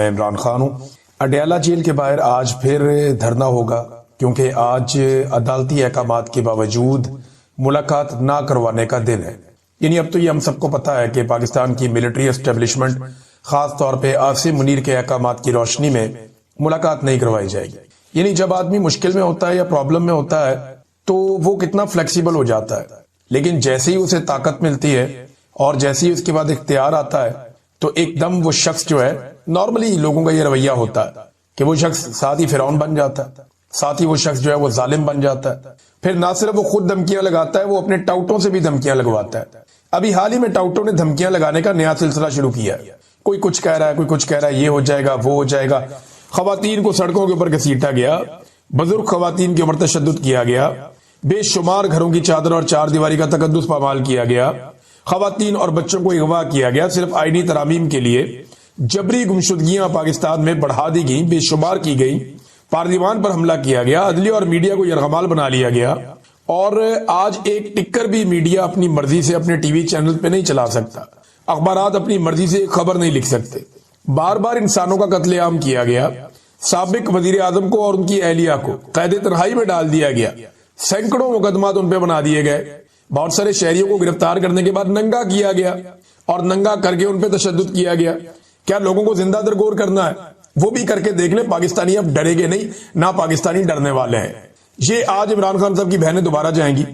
मैं इमरान खान हूँ। अडयाला जेल के बाहर आज फिर धरना होगा क्योंकि आज अदालती अहकामात के बावजूद मुलाकात ना करवाने का दिन है। यानी अब तो ये हम सबको पता है कि पाकिस्तान की मिलिट्री एस्टेब्लिशमेंट खास तौर पे आसिम मुनीर के अहकामात की रोशनी में मुलाकात नहीं करवाई जाएगी। यानी जब आदमी मुश्किल में होता है या प्रॉब्लम में होता है तो वो कितना फ्लेक्सिबल हो जाता है, लेकिन जैसे ही उसे ताकत मिलती है और जैसे ही उसके बाद इख्तियार आता है तो एकदम वो शख्स जो है, नॉर्मली लोगों का ये रवैया होता है कि वो शख्स साथ ही फिरौन बन जाता है, साथ ही वो शख्स जो है वो जालिम बन जाता है। फिर ना सिर्फ वो खुद धमकियां लगाता है, वो अपने टाउटों से भी धमकियां लगवाता है। अभी हाल ही में टाउटों ने धमकियां लगाने का नया सिलसिला शुरू किया है। कोई कुछ कह रहा है, कोई कुछ कह रहा है, ये हो जाएगा, वो हो जाएगा। खवातीन को सड़कों के ऊपर घसीटा गया, बुजुर्ग खवातीन के ऊपर तशद्दुद किया गया, बेशुमार घरों की चादर और चार दीवारी का तकद्दुस पामाल किया गया, खवातीन और बच्चों को अगवा किया गया सिर्फ आईनी तरामीम के लिए। जबरी गुमशुदगियां पाकिस्तान में बढ़ा दी गई, बेशुमार की गई, पार्लियामान पर हमला किया गया, अदलिया और मीडिया को यरगमाल बना लिया गया। और आज एक टिक्कर भी मीडिया अपनी मर्जी से अपने टीवी चैनल पे नहीं चला सकता, अखबारात अपनी मर्जी से खबर नहीं लिख सकते। बार बार इंसानों का कत्लेआम किया गया, साबिक वजीर आजम को और उनकी अहलिया को कैद तन्हाई में डाल दिया गया, सैकड़ों मुकदमात उन पे बना दिए गए, बहुत सारे शहरियों को गिरफ्तार करने के बाद नंगा किया गया और नंगा करके उन पे तशद्दुद किया गया। क्या लोगों को जिंदा दरगोर करना है? वो भी करके देख ले, पाकिस्तानी अब डरेंगे नहीं, ना पाकिस्तानी डरने वाले हैं। ये आज इमरान खान साहब की बहनें दोबारा जाएंगी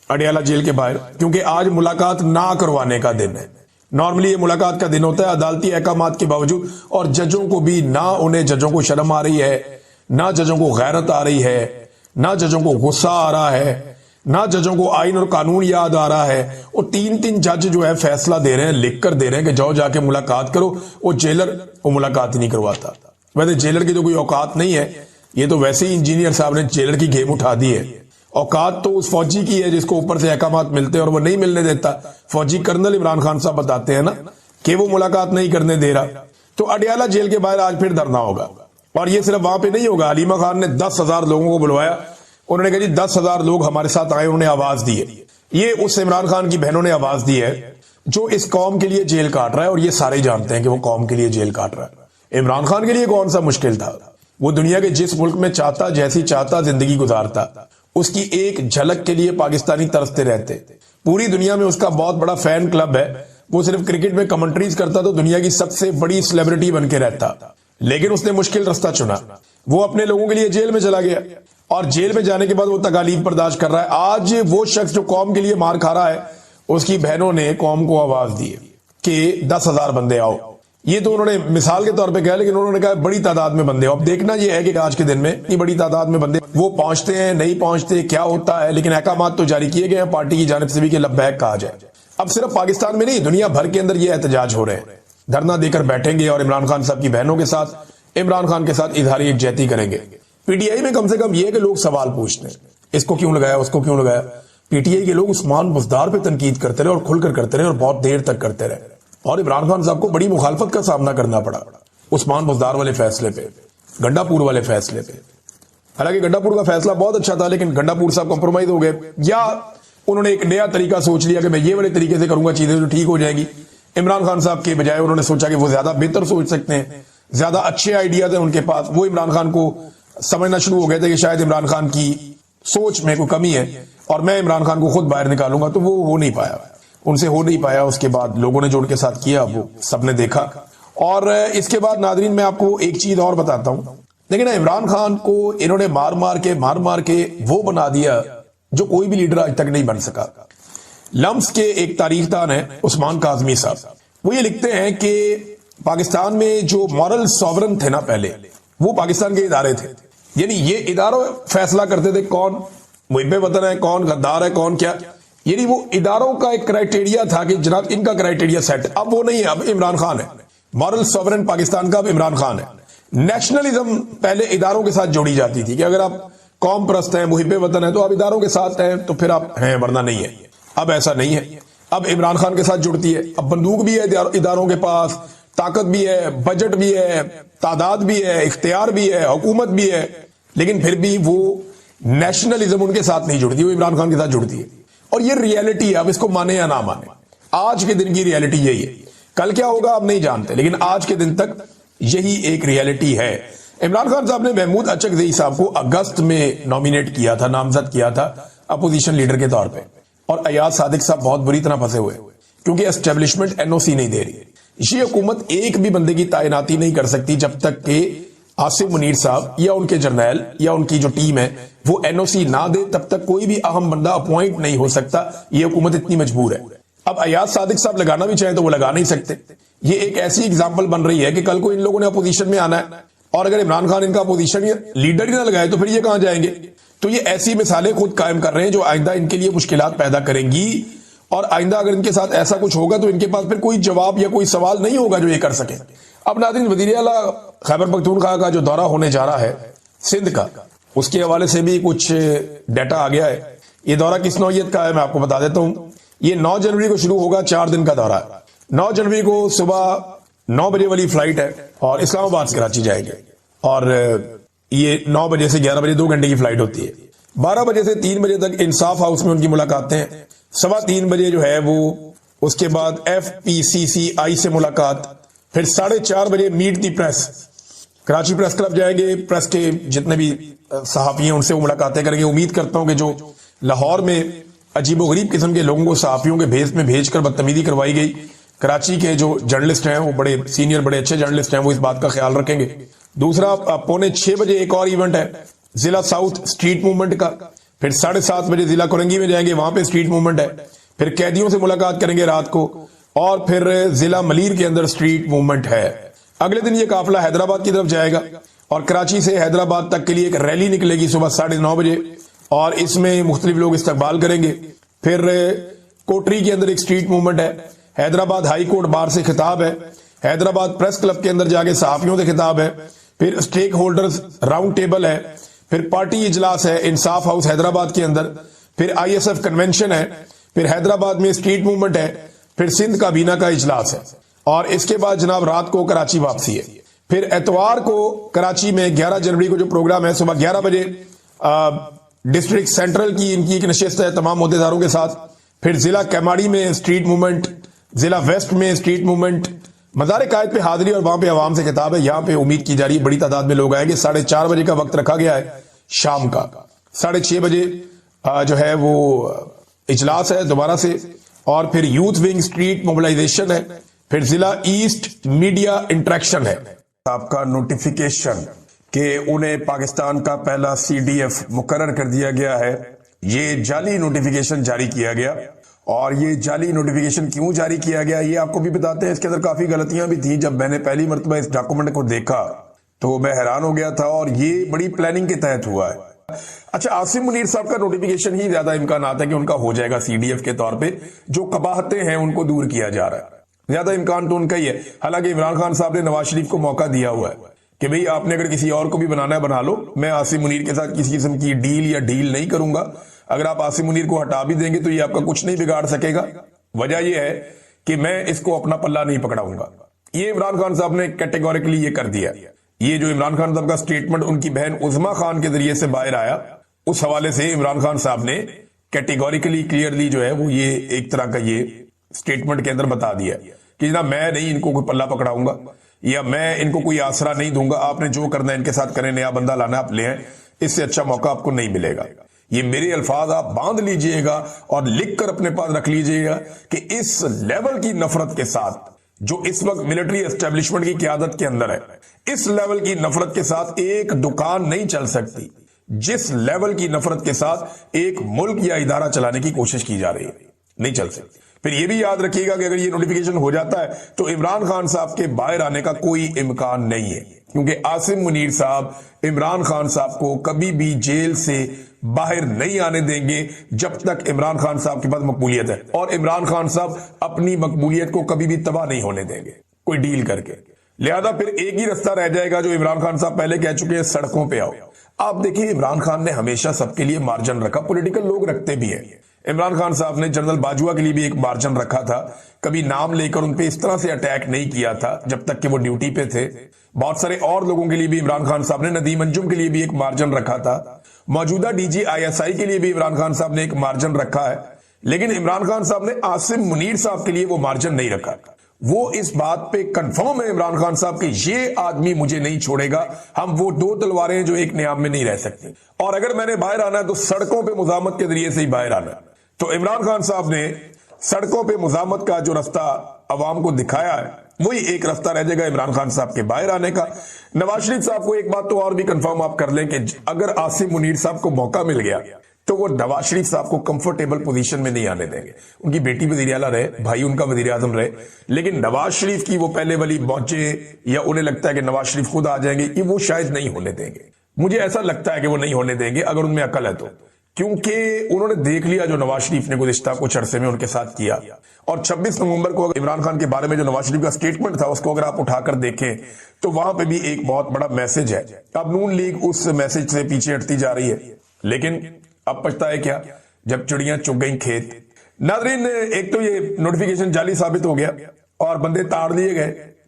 अडयाला जेल के बाहर क्योंकि आज मुलाकात ना करवाने का दिन है। नॉर्मली ये मुलाकात का दिन होता है अदालती अहकामात के बावजूद, और जजों को भी ना, उन्हें जजों को शर्म आ रही है, ना जजों को गैरत आ रही है, ना जजों को गुस्सा आ रहा है, ना जजों को आइन और कानून याद आ रहा है। और तीन तीन जज जो है फैसला दे रहे हैं, लिख कर दे रहे हैं कि जाओ जाके मुलाकात करो। वो जेलर वो मुलाकात ही नहीं करवाता। वैसे जेलर की तो कोई औकात नहीं है, ये तो वैसे ही इंजीनियर साहब ने जेलर की गेम उठा दी है। औकात तो उस फौजी की है जिसको ऊपर से अहकामात मिलते हैं और वो नहीं मिलने देता। फौजी कर्नल इमरान खान साहब बताते हैं ना कि वो मुलाकात नहीं करने दे रहा। तो अडयाला जेल के बाहर आज फिर धरना होगा, और ये सिर्फ वहां पे नहीं होगा। हलीमा खान ने 10,000 लोगों को बुलवाया, उन्होंने कहा जी 10,000 लोग हमारे साथ आए, उन्होंने आवाज दी है। ये उस इमरान खान की बहनों ने आवाज दी है जो इस कौम के लिए जेल काट रहा है, और ये सारे जानते हैं कि वो कौम के लिए जेल काट रहा है। इमरान खान के लिए कौन सा मुश्किल था? वो दुनिया के जिस मुल्क में चाहता, जैसी चाहता जिंदगी गुजारता, उसकी एक झलक के लिए पाकिस्तानी तरसते रहते। पूरी दुनिया में उसका बहुत बड़ा फैन क्लब है। वो सिर्फ क्रिकेट में कमेंट्रीज करता तो दुनिया की सबसे बड़ी सेलिब्रिटी बन के रहता, लेकिन उसने मुश्किल रास्ता चुना। वो अपने लोगों के लिए जेल में चला गया, और जेल में जाने के बाद वो तकालीफ बर्दाश्त कर रहा है। आज वो शख्स जो कौम के लिए मार खा रहा है, उसकी बहनों ने कौम को आवाज दी है कि 10,000 बंदे आओ। ये तो उन्होंने मिसाल के तौर पे कहा, लेकिन उन्होंने कहा बड़ी तादाद में बंदे आओ। अब देखना ये है कि आज के दिन में इतनी बड़ी तादाद में बंदे वो पहुंचते हैं, नहीं पहुंचते, क्या होता है। लेकिन अहकामात तो जारी किए गए हैं पार्टी की जानिब से भी कि लब्बैक कहा जाए। अब सिर्फ पाकिस्तान में नहीं, दुनिया भर के अंदर ये एहतजाज हो रहे हैं। धरना देकर बैठेंगे और इमरान खान साहब की बहनों के साथ, इमरान खान के साथ इजहारी यकजहती करेंगे। पीटीआई में कम से कम यह कि लोग सवाल पूछते हैं, इसको क्यों लगाया, उसको क्यों लगाया। पीटीआई के लोग उस्मान बुज़दार पे तनकीद करते रहे और खुलकर करते रहे और बहुत देर तक करते रहे, और इमरान खान साहब को बड़ी मुखालफत का सामना करना पड़ा उस्मान बुज़दार वाले फैसले पे, गंडापुर वाले फैसले पे। हालांकि गंडापुर का फैसला बहुत अच्छा था, लेकिन गंडापुर साहब कॉम्प्रोमाइज हो गए, या उन्होंने एक नया तरीका सोच लिया कि मैं ये वाले तरीके से करूंगा, चीजें तो ठीक हो जाएंगी। इमरान खान साहब के बजाय उन्होंने सोचा कि वो ज्यादा बेहतर सोच सकते हैं, ज्यादा अच्छे आइडियाज हैं उनके पास। वो इमरान खान को समझना शुरू हो गए थे कि शायद इमरान खान की सोच में कोई कमी है और मैं इमरान खान को खुद बाहर निकालूंगा। तो वो हो नहीं पाया, उनसे हो नहीं पाया। उसके बाद लोगों ने जो उनके साथ किया वो सबने देखा। और इसके बाद नादरीन मैं आपको एक चीज और बताता हूं। लेकिन इमरान खान को इन्होंने मार मार के वो बना दिया जो कोई भी लीडर आज तक नहीं बन सका। लम्स के एक तारीखदान है उस्मान काजमी साहब, वो ये लिखते हैं कि पाकिस्तान में जो मॉरल सॉवरन थे ना पहले, वो पाकिस्तान के इदारे थे। यानी ये इदारों फैसला करते थे कौन मुहिब्बे वतन है, कौन गद्दार है, कौन क्या। यानी वो इदारों का एक क्राइटेरिया था कि जनाब इनका क्राइटेरिया सेट। अब वो नहीं है, अब इमरान खान है मॉरल सॉवरन पाकिस्तान का, अब इमरान खान है। नेशनलिज्म पहले इदारों के साथ जोड़ी जाती थी कि अगर आप कौम परस्त हैं, मुहिब्बे वतन है, तो आप इदारों के साथ हैं तो फिर आप हैं, वरना नहीं है। अब ऐसा नहीं है, अब इमरान खान के साथ जुड़ती है। अब बंदूक भी है इदारों के पास, ताकत भी है, बजट भी है, तादाद भी है, इख्तियार भी है, हुकूमत भी है, लेकिन फिर भी वो नेशनलिज्म उनके साथ नहीं जुड़ती, वो इमरान खान के साथ जुड़ती है। और ये रियलिटी है, अब इसको माने या ना माने, आज के दिन की रियलिटी यही है। कल क्या होगा आप नहीं जानते, लेकिन आज के दिन तक यही एक रियलिटी है। इमरान खान साहब ने महमूद अचकज़ई साहब को अगस्त में नॉमिनेट किया था, नामजद किया था अपोजिशन लीडर के तौर पे, और अयाज सादिक साहब बहुत बुरी तरह फंसे हुए क्योंकि एस्टेब्लिशमेंट एनओसी नहीं दे रही। ये हुकूमत एक भी बंदे की तैनाती नहीं कर सकती जब तक कि आसिम मुनीर साहब या उनके जर्नैल या उनकी जो टीम है वो एनओसी ना दे, तब तक कोई भी अहम बंदा अपॉइंट नहीं हो सकता। ये हुकूमत इतनी मजबूर है। अब अयाज सादिक साहब लगाना भी चाहे तो वो लगा नहीं सकते। ये एक ऐसी एग्जाम्पल बन रही है कि कल को इन लोगों ने अपोजिशन में आना है और अगर इमरान खान इनका अपोजिशन लीडर ही ना लगाए तो फिर ये कहां जाएंगे। तो ये ऐसी मिसालें खुद कायम कर रहे हैं जो आइंदा इनके लिए मुश्किलात पैदा करेंगी, और आइंदा अगर इनके साथ ऐसा कुछ होगा तो इनके पास फिर कोई जवाब या कोई सवाल नहीं होगा जो ये कर सके। अब नाज़रीन, वज़ीर आला खैबर पख्तूनख्वा का जो दौरा होने जा रहा है सिंध का, उसके हवाले से भी कुछ डाटा आ गया है। ये दौरा किस नौयत का है मैं आपको बता देता हूं। ये 9 जनवरी को शुरू होगा, 4 दिन का दौरा है। 9 जनवरी को सुबह 9 बजे वाली फ्लाइट है और इस्लामाबाद से कराची जाएंगे, और ये 9 बजे से 11 बजे 2 घंटे की फ्लाइट होती है। 12 बजे से 3 बजे तक इंसाफ हाउस में उनकी मुलाकातें हैं। 3:15 बजे जो है वो उसके बाद FPCCI से मुलाकात, फिर 4:30 बजे मीट दी प्रेस, कराची प्रेस क्लब जाएंगे। प्रेस के जितने भी सहाफी हैं उनसे वो मुलाकातें करेंगे। उम्मीद करता हूं कि जो लाहौर में अजीबोगरीब किस्म के लोगों को सहाफियों के भेस में भेजकर बदतमीजी करवाई गई, कराची के जो जर्नलिस्ट हैं वो बड़े सीनियर, बड़े अच्छे जर्नलिस्ट हैं, वो इस बात का ख्याल रखेंगे। दूसरा, 5:45 बजे एक और इवेंट है जिला साउथ स्ट्रीट मूवमेंट का। फिर 7:30 बजे जिला कोरंगी में जाएंगे, वहां पे स्ट्रीट मूवमेंट है। फिर कैदियों से मुलाकात करेंगे रात को, और फिर जिला मलीर के अंदर स्ट्रीट मूवमेंट है। अगले दिन ये काफिला हैदराबाद की तरफ जाएगा और कराची से हैदराबाद तक के लिए एक रैली निकलेगी सुबह 9:30 बजे, और इसमें मुख्तलिफ लोग इस्तकबाल करेंगे। फिर कोटरी के अंदर एक स्ट्रीट मूवमेंट है। हैदराबाद हाई कोर्ट बार से खिताब है। हैदराबाद प्रेस क्लब के अंदर जाके सहाफियों से खिताब है। फिर स्टेक होल्डर्स राउंड टेबल है। फिर पार्टी इजलास है इंसाफ हाउस हैदराबाद के अंदर। फिर ISF कन्वेंशन है। फिर हैदराबाद में स्ट्रीट मूवमेंट है। फिर सिंध काबीना का इजलास है, और इसके बाद जनाब रात को कराची वापसी है। फिर एतवार को कराची में 11 जनवरी को जो प्रोग्राम है सुबह 11 बजे डिस्ट्रिक्ट सेंट्रल की इनकी एक नशिस्त है तमाम अहदेदारों के साथ। फिर जिला कैमाड़ी में स्ट्रीट मूवमेंट, जिला वेस्ट में स्ट्रीट मूवमेंट, मज़ार कायद पे हाजिरी और वहां पे आवाम से खिताब है। यहां पे उम्मीद की जा रही है बड़ी तादाद में लोग आएंगे। 4:30 बजे का वक्त रखा गया है शाम का। 6:30 बजे जो है वो इजलास है दोबारा से, और फिर यूथ विंग स्ट्रीट मोबिलाइजेशन है। फिर जिला ईस्ट मीडिया इंटरेक्शन है। आपका नोटिफिकेशन कि उन्हें पाकिस्तान का पहला CDF मुकर्रर कर दिया गया है, ये जाली नोटिफिकेशन जारी किया गया। और ये जाली नोटिफिकेशन क्यों जारी किया गया ये आपको भी बताते हैं। इसके अंदर काफी गलतियां भी थी। जब मैंने पहली मरतबा इस डॉक्यूमेंट को देखा तो मैं हैरान हो गया था, और ये बड़ी प्लानिंग के तहत हुआ है। अच्छा, आसिम मुनीर साहब का नोटिफिकेशन ही ज्यादा इम्कान है कि उनका हो जाएगा CDF के तौर पे। जो कबाहतें हैं उनको दूर किया जा रहा है, ज्यादा इम्कान तो उनका ही है। हालांकि इमरान खान साहब ने नवाज शरीफ को मौका दिया हुआ है कि भाई आपने अगर किसी और को भी बनाना है बना लो, मैं आसिम मुनीर के साथ किसी किस्म की डील या डील नहीं करूंगा। अगर आप आसिम मुनीर को हटा भी देंगे तो ये आपका कुछ नहीं बिगाड़ सकेगा। वजह यह है कि मैं इसको अपना पल्ला नहीं पकड़ाऊंगा। ये इमरान खान साहब ने कैटेगोरिकली ये कर दिया। ये जो इमरान खान साहब का स्टेटमेंट उनकी बहन उज़मा खान के जरिए से बाहर आया, उस हवाले से इमरान खान साहब ने कैटेगोरिकली क्लियरली जो है वो ये एक तरह का ये स्टेटमेंट के अंदर बता दिया कि जनाब मैं नहीं इनको कोई पल्ला पकड़ाऊंगा या मैं इनको कोई आसरा नहीं दूंगा। आपने जो करना है इनके साथ करें, नया बंदा लाना आप ले आए, इससे अच्छा मौका आपको नहीं मिलेगा। ये मेरे अल्फाज आप बांध लीजिएगा और लिख कर अपने पास रख लीजिएगा कि इस लेवल की नफरत के साथ जो इस वक्त मिलिट्री एस्टेब्लिशमेंट की क़यादत के अंदर है, इस लेवल की नफरत के साथ एक दुकान नहीं चल सकती जिस लेवल की नफरत के साथ एक मुल्क या इदारा चलाने की कोशिश की जा रही है, नहीं चल सकती। फिर यह भी याद रखिएगा कि अगर ये नोटिफिकेशन हो जाता है तो इमरान खान साहब के बाहर आने का कोई इम्कान नहीं है, क्योंकि आसिम मुनीर साहब इमरान खान साहब को कभी भी जेल से बाहर नहीं आने देंगे जब तक इमरान खान साहब के पास मकबूलियत है, और इमरान खान साहब अपनी मकबूलियत को कभी भी तबाह नहीं होने देंगे कोई डील करके। लिहाजा फिर एक ही रास्ता रह जाएगा जो इमरान खान साहब पहले कह चुके हैं, सड़कों पे आओ। आप देखिए, इमरान खान ने हमेशा सबके लिए मार्जिन रखा, पॉलिटिकल लोग रखते भी हैं। इमरान खान साहब ने जनरल बाजवा के लिए भी एक मार्जिन रखा था, कभी नाम लेकर उन पे इस तरह से अटैक नहीं किया था जब तक कि वो ड्यूटी पे थे। बहुत सारे और लोगों के लिए भी इमरान खान साहब ने, नदीम अंजुम के लिए भी एक मार्जिन रखा था, मौजूदा DG ISI के लिए भी इमरान खान साहब ने एक मार्जिन रखा है। लेकिन इमरान खान साहब ने आसिम मुनीर साहब के लिए वो मार्जिन नहीं रखा। वो इस बात पे कंफर्म है इमरान खान साहब कि ये आदमी मुझे नहीं छोड़ेगा, हम वो दो तलवारें जो एक नियाम में नहीं रह सकती, और अगर मैंने बाहर आना है तो सड़कों पे मुजामत के जरिए से ही बाहर आना है। तो इमरान खान साहब ने सड़कों पे मुजामत का जो रास्ता अवाम को दिखाया है, वही एक रास्ता रह जाएगा इमरान खान साहब के बाहर आने का। नवाज शरीफ साहब को एक बात तो और भी कंफर्म आप कर लें कि अगर आसिम मुनीर साहब को मौका मिल गया तो वो नवाज शरीफ साहब को कंफर्टेबल पोजीशन में नहीं आने देंगे। उनकी बेटी वजीर आला रहे, भाई उनका वजीर आजम रहे, लेकिन नवाज शरीफ की वो पहले वाली मौजे या उन्हें लगता है कि नवाज शरीफ खुद आ जाएंगे, ये वो शायद नहीं होने देंगे। मुझे ऐसा लगता है कि वो नहीं होने देंगे अगर उनमें अकल है तो, क्योंकि उन्होंने देख लिया जो नवाज शरीफ ने गुज़िश्ता कुछ अरसे में उनके साथ किया। और 26 नवंबर को इमरान खान के बारे में जो नवाज शरीफ का स्टेटमेंट था उसको अगर आप उठाकर देखें तो वहां पे भी एक बहुत बड़ा मैसेज है। अब नून लीग उस मैसेज से पीछे हटती जा रही है, लेकिन अब पछता है क्या जब चिड़ियां चुग गई खेत। नाज़रीन, एक तो ये नोटिफिकेशन जाली साबित हो गया और बंदे ताड़ दिए गए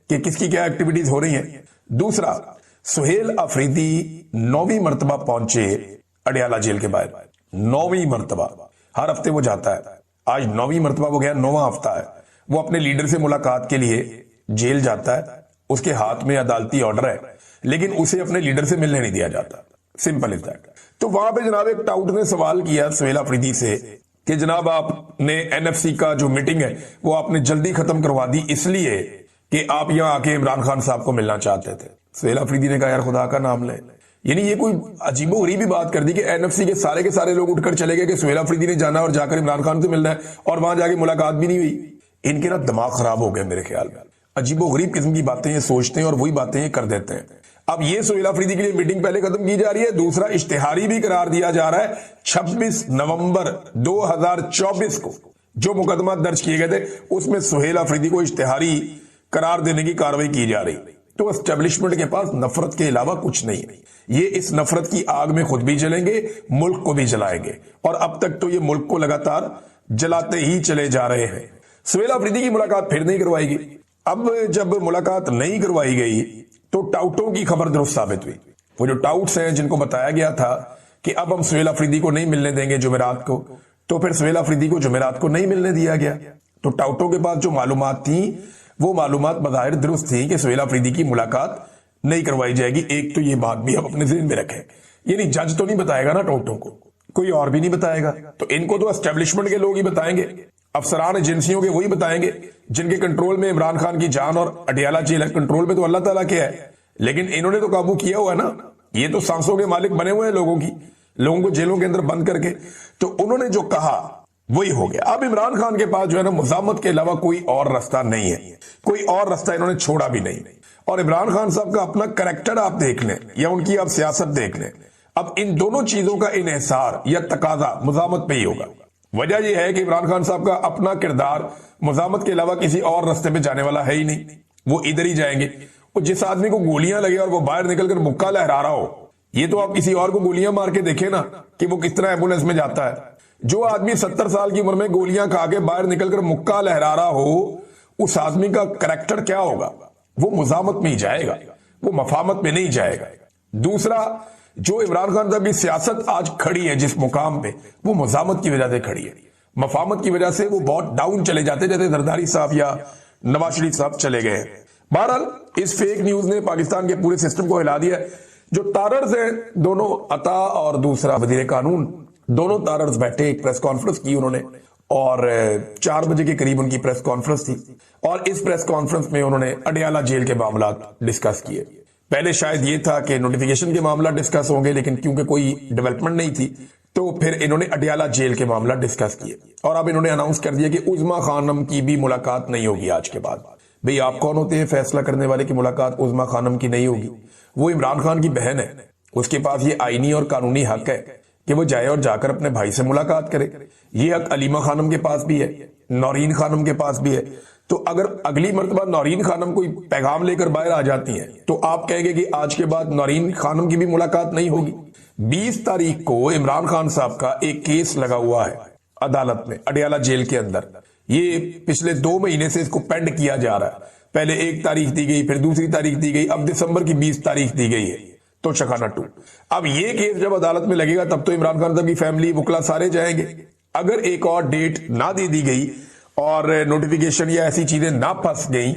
कि किसकी क्या एक्टिविटीज हो रही हैं। दूसरा, सुहेल अफरीदी 9वीं मर्तबा पहुंचे अडयाला जेल के बाहर। 9वीं मर्तबा, हर हफ्ते वो जाता है, आज 9वीं मर्तबा वो गया, 9वां हफ्ता है। वो अपने लीडर से मुलाकात के लिए जेल जाता है, उसके हाथ में अदालती ऑर्डर है, लेकिन उसे अपने लीडर से मिलने नहीं दिया जाता। Simple is that. तो वहां पे जनाब एक टाउट ने सवाल किया सुहेल अफरीदी से कि जनाब आपने एनएफसी का जो मीटिंग है वो आपने जल्दी खत्म करवा दी इसलिए कि आप यहां आके इमरान खान साहब को मिलना चाहते थे। सुहेल अफरीदी ने कहा यार खुदा का नाम ले, यानी ये कोई अजीबोगरीबी बात कर दी कि एनएफसी के सारे लोग उठकर चले गए कि सुहेल अफरीदी ने जाना और जाकर इमरान खान से मिलना है, और वहां जाके मुलाकात भी नहीं हुई। इनके ना दिमाग खराब हो गए मेरे ख्याल में। अजीबोगरीब किस्म की बातें ये सोचते हैं और वही बातें ये कर देते हैं। अब ये सुहेल अफरीदी के लिए मीटिंग पहले खत्म की जा रही है। दूसरा, इश्तिहारी भी करार दिया जा रहा है 26 नवंबर 2024 को जो मुकदमा दर्ज किए गए थे उसमें सुहेल अफरीदी को इश्तिहारी करार देने की कार्रवाई की जा रही। तो एस्टेब्लिशमेंट के पास नफरत के अलावा कुछ नहीं है। ये इस नफरत की आग में खुद भी जलेंगे, मुल्क को भी जलाएंगे, और अब तक तो ये मुल्क को लगातार जलाते ही चले जा रहे हैं। सुहेल अफरीदी की मुलाकात फिर नहीं करवाएगी। अब जब मुलाकात नहीं करवाई गई तो टाउटों की खबर दुरुस्त साबित हुई। वो जो टाउट्स हैं जिनको बताया गया था कि अब हम सुहेल अफरीदी को नहीं मिलने देंगे जुमेरात को, तो फिर सुहेल अफरीदी को जुमेरात को नहीं मिलने दिया गया। तो टाउटों के पास जो मालूमात थी वो मालूमात बज़ाहिर दुरुस्त थी कि सुहेल अफरीदी की मुलाकात नहीं करवाई जाएगी। एक तो ये बात भी हम अपने ज़हन में रखें, यानी जज तो नहीं बताएगा ना टाउटों को, कोई और भी नहीं बताएगा, तो इनको तो एस्टेब्लिशमेंट के लोग ही बताएंगे, अफसरान एजेंसियों के वही बताएंगे जिनके कंट्रोल में इमरान खान की जान और अडयाला जेल है। कंट्रोल में तो अल्लाह ताला के है, लेकिन इन्होंने तो काबू किया हुआ है ना। ये तो सांसों के मालिक बने हुए हैं लोगों को जेलों के अंदर बंद करके। तो उन्होंने जो कहा वही हो गया। अब इमरान खान के पास जो है ना मुजामत के अलावा कोई और रास्ता नहीं है, कोई और रास्ता इन्होंने छोड़ा भी नहीं। और इमरान खान साहब का अपना करैक्टर आप देख लें या उनकी आप सियासत देख लें, अब इन दोनों चीजों का इन्हिसार या तकाजा मुजामत पे ही होगा। वजह यह है कि इमरान खान साहब का अपना किरदार मुजामत के अलावा किसी और रास्ते पे जाने वाला है ही नहीं, वो इधर ही जाएंगे। वो जिस आदमी को गोलियां लगे और वो बाहर निकलकर मुक्का लहरा रहा हो, ये तो आप किसी और को गोलियां मार के देखें ना कि वो किस तरह एम्बुलेंस में जाता है। जो आदमी 70 साल की उम्र में गोलियां खा के बाहर निकलकर मुक्का लहरा रहा हो, उस आदमी का करैक्टर क्या होगा? वो मुजामत में ही जाएगा, वो मफामत में नहीं जाएगा। दूसरा, जो इमरान खान साहब की सियासत आज खड़ी है जिस मुकाम पे, वो मुजामत की वजह से खड़ी है। मफामत की वजह से वो बहुत डाउन चले जाते, जैसे जरदारी साहब या नवाज शरीफ साहब चले गए। बहरहाल इस फेक न्यूज ने पाकिस्तान के पूरे सिस्टम को हिला दिया। जो तारर्स हैं दोनों, अता और दूसरा वजीर कानून, दोनों तारर्स बैठे, एक प्रेस कॉन्फ्रेंस की उन्होंने, और 4 बजे के करीब उनकी प्रेस कॉन्फ्रेंस थी। और इस प्रेस कॉन्फ्रेंस में उन्होंने अडयाला जेल के मामला डिस्कस किए। पहले शायद ये था कि नोटिफिकेशन के मामला डिस्कस होंगे, लेकिन क्योंकि कोई डेवलपमेंट नहीं थी तो फिर इन्होंने अडयाला जेल के मामला डिस्कस किए। और अब इन्होंने अनाउंस कर दिया कि उज़मा खानम की भी मुलाकात नहीं होगी आज के बाद। भाई आप कौन होते हैं फैसला करने वाले की मुलाकात उज़मा खानम की नहीं होगी? वो इमरान खान की बहन है, उसके पास ये आईनी और कानूनी हक है कि वो जाए और जाकर अपने भाई से मुलाकात करे। ये हक अलीमा खानम के पास भी है, नौरीन खानम के पास भी है। तो अगर अगली मर्तबा नौरीन खानम कोई पैगाम लेकर बाहर आ जाती हैं तो आप कहेंगे कि आज के बाद नौरीन खानम की भी मुलाकात नहीं होगी। 20 तारीख को इमरान खान साहब का एक केस लगा हुआ है अदालत में अडयाला जेल के अंदर। ये पिछले 2 महीने से इसको पेंड किया जा रहा है। पहले 1 तारीख दी गई, फिर दूसरी तारीख दी गई, अब दिसंबर की 20 तारीख दी गई है। तो शखाना 2। अब ये केस जब अदालत में लगेगा तब तो इमरान खान साहब की फैमिली, वकला सारे जाएंगे। अगर एक और डेट ना दे दी गई और नोटिफिकेशन या ऐसी चीजें ना फंस गई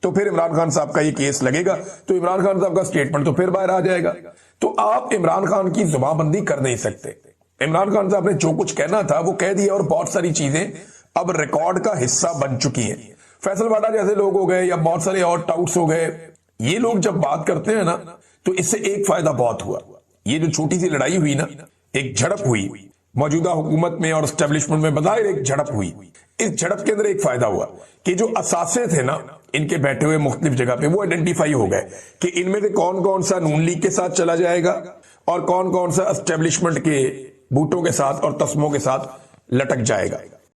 तो फिर इमरान खान साहब का ये केस लगेगा, तो इमरान खान साहब का स्टेटमेंट तो फिर बाहर आ जाएगा। तो आप इमरान खान की जुबानबंदी कर नहीं सकते। इमरान खान साहब ने जो कुछ कहना था वो कह दिया और बहुत सारी चीजें अब रिकॉर्ड का हिस्सा बन चुकी हैं। फैसल वाडा जैसे लोग हो गए या बहुत सारे और टाउट्स हो गए, ये लोग जब बात करते हैं ना तो इससे एक फायदा बहुत हुआ। ये जो छोटी सी लड़ाई हुई ना, एक झड़प हुई मौजूदा हुकूमत में और एस्टेब्लिशमेंट में, बजाय एक झड़प हुई, इस झड़प के अंदर एक फायदा हुआ कि जो असासे थे ना इनके बैठे हुए मुख्तलिफ जगह पे, वो आइडेंटिफाई हो गए कि इनमें से कौन कौन सा नून लीग के साथ चला जाएगा और कौन कौन सा एस्टेब्लिशमेंट के बूटों के साथ और तस्मों के साथ लटक जाएगा।